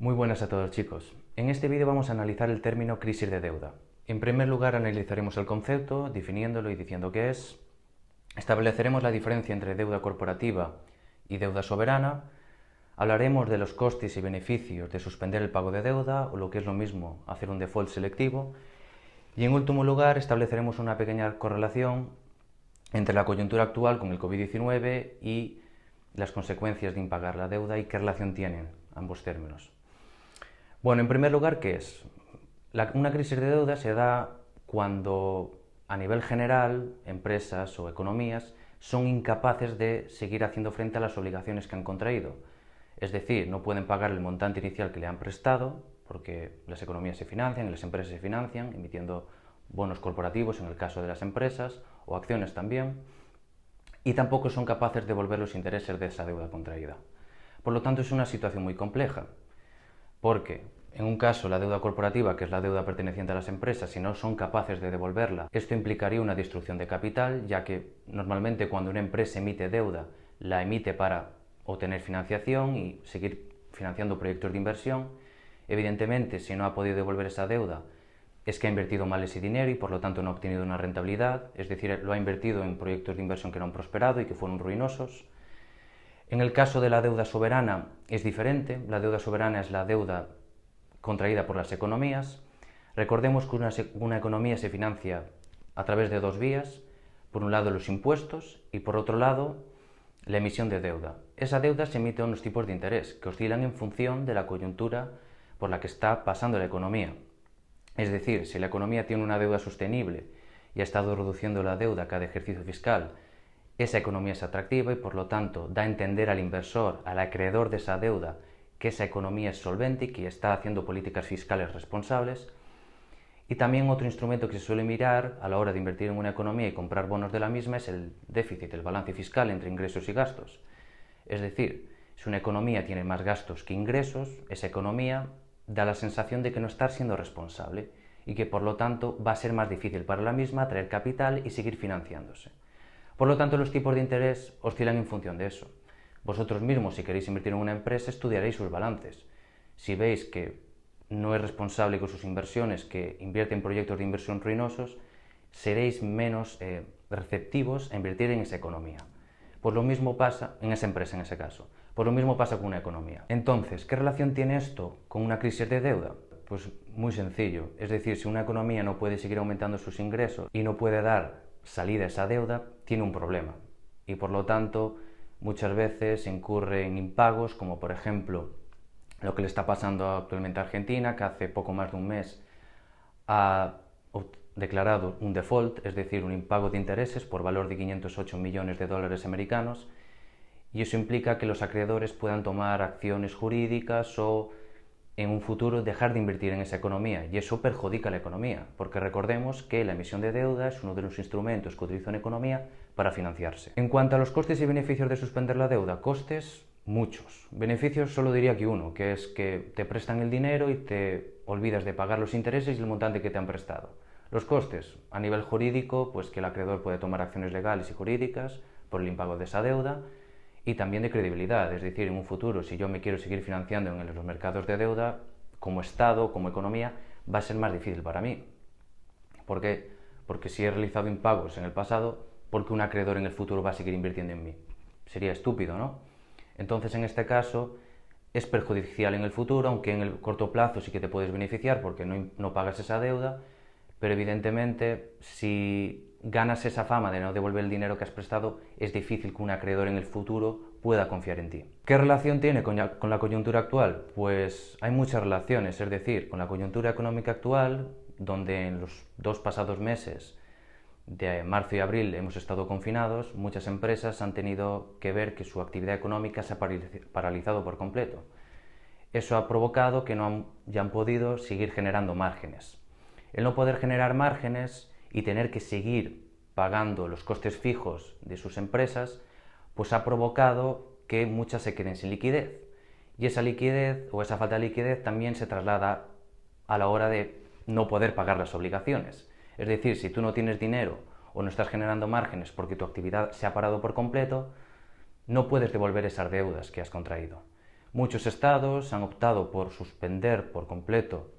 Muy buenas a todos, chicos. En este vídeo vamos a analizar el término crisis de deuda. En primer lugar analizaremos el concepto, definiéndolo y diciendo qué es. Estableceremos la diferencia entre deuda corporativa y deuda soberana. Hablaremos de los costes y beneficios de suspender el pago de deuda, o lo que es lo mismo, hacer un default selectivo. Y en último lugar estableceremos una pequeña correlación entre la coyuntura actual con el COVID-19 y las consecuencias de impagar la deuda y qué relación tienen ambos términos. Bueno, en primer lugar, ¿qué es? Una crisis de deuda se da cuando, a nivel general, empresas o economías son incapaces de seguir haciendo frente a las obligaciones que han contraído. Es decir, no pueden pagar el montante inicial que le han prestado, porque las economías se financian y las empresas se financian, emitiendo bonos corporativos en el caso de las empresas, o acciones también, y tampoco son capaces de devolver los intereses de esa deuda contraída. Por lo tanto, es una situación muy compleja. Porque, en un caso, la deuda corporativa, que es la deuda perteneciente a las empresas, si no son capaces de devolverla, esto implicaría una destrucción de capital, ya que normalmente cuando una empresa emite deuda, la emite para obtener financiación y seguir financiando proyectos de inversión. Evidentemente, si no ha podido devolver esa deuda, es que ha invertido mal ese dinero y por lo tanto no ha obtenido una rentabilidad, es decir, lo ha invertido en proyectos de inversión que no han prosperado y que fueron ruinosos. En el caso de la deuda soberana es diferente. La deuda soberana es la deuda contraída por las economías. Recordemos que una economía se financia a través de dos vías. Por un lado, los impuestos y por otro lado, la emisión de deuda. Esa deuda se emite a unos tipos de interés que oscilan en función de la coyuntura por la que está pasando la economía. Es decir, si la economía tiene una deuda sostenible y ha estado reduciendo la deuda cada ejercicio fiscal, esa economía es atractiva y por lo tanto da a entender al inversor, al acreedor de esa deuda, que esa economía es solvente y que está haciendo políticas fiscales responsables. Y también otro instrumento que se suele mirar a la hora de invertir en una economía y comprar bonos de la misma es el déficit, el balance fiscal entre ingresos y gastos. Es decir, si una economía tiene más gastos que ingresos, esa economía da la sensación de que no está siendo responsable y que por lo tanto va a ser más difícil para la misma atraer capital y seguir financiándose. Por lo tanto, los tipos de interés oscilan en función de eso. Vosotros mismos, si queréis invertir en una empresa, estudiaréis sus balances. Si veis que no es responsable con sus inversiones, que invierte en proyectos de inversión ruinosos, seréis menos receptivos a invertir en esa economía. Pues lo mismo pasa en esa empresa, en ese caso. Pues lo mismo pasa con una economía. Entonces, ¿qué relación tiene esto con una crisis de deuda? Pues muy sencillo. Es decir, si una economía no puede seguir aumentando sus ingresos y no puede dar salida a esa deuda, tiene un problema y por lo tanto muchas veces incurre en impagos, como por ejemplo lo que le está pasando actualmente a Argentina, que hace poco más de un mes ha declarado un default, es decir, un impago de intereses por valor de 508 millones de dólares americanos, y eso implica que los acreedores puedan tomar acciones jurídicas o en un futuro dejar de invertir en esa economía, y eso perjudica a la economía, porque recordemos que la emisión de deuda es uno de los instrumentos que utiliza una economía para financiarse. En cuanto a los costes y beneficios de suspender la deuda, costes muchos. Beneficios solo diría que uno, que es que te prestan el dinero y te olvidas de pagar los intereses y el montante que te han prestado. Los costes, a nivel jurídico, pues que el acreedor puede tomar acciones legales y jurídicas por el impago de esa deuda, y también de credibilidad, es decir, en un futuro, si yo me quiero seguir financiando en los mercados de deuda, como Estado, como economía, va a ser más difícil para mí. ¿Por qué? Porque si he realizado impagos en el pasado, ¿por qué un acreedor en el futuro va a seguir invirtiendo en mí? Sería estúpido, ¿no? Entonces, en este caso, es perjudicial en el futuro, aunque en el corto plazo sí que te puedes beneficiar porque no pagas esa deuda, pero evidentemente si ganas esa fama de no devolver el dinero que has prestado, es difícil que un acreedor en el futuro pueda confiar en ti. ¿Qué relación tiene con la coyuntura actual? Pues hay muchas relaciones, es decir, con la coyuntura económica actual, donde en los dos pasados meses de marzo y abril hemos estado confinados, muchas empresas han tenido que ver que su actividad económica se ha paralizado por completo. Eso ha provocado que no hayan podido seguir generando márgenes. El no poder generar márgenes y tener que seguir pagando los costes fijos de sus empresas, pues ha provocado que muchas se queden sin liquidez. Y esa liquidez o esa falta de liquidez también se traslada a la hora de no poder pagar las obligaciones. Es decir, si tú no tienes dinero o no estás generando márgenes porque tu actividad se ha parado por completo, no puedes devolver esas deudas que has contraído. Muchos estados han optado por suspender por completo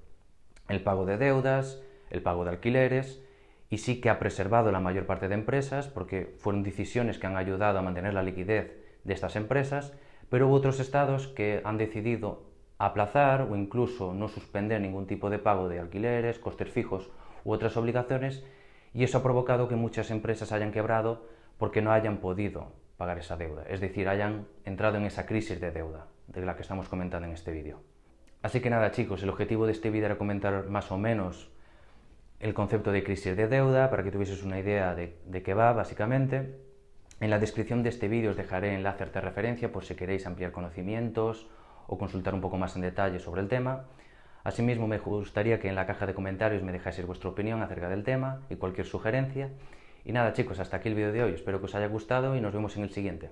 el pago de deudas, el pago de alquileres, y sí que ha preservado la mayor parte de empresas porque fueron decisiones que han ayudado a mantener la liquidez de estas empresas, pero hubo otros estados que han decidido aplazar o incluso no suspender ningún tipo de pago de alquileres, costes fijos u otras obligaciones, y eso ha provocado que muchas empresas hayan quebrado porque no hayan podido pagar esa deuda, es decir, hayan entrado en esa crisis de deuda de la que estamos comentando en este vídeo. Así que nada, chicos, el objetivo de este vídeo era comentar más o menos el concepto de crisis de deuda para que tuvieses una idea de qué va, básicamente. En la descripción de este vídeo os dejaré enlaces de referencia por si queréis ampliar conocimientos o consultar un poco más en detalle sobre el tema. Asimismo, me gustaría que en la caja de comentarios me dejaseis vuestra opinión acerca del tema y cualquier sugerencia. Y nada, chicos, hasta aquí el vídeo de hoy. Espero que os haya gustado y nos vemos en el siguiente.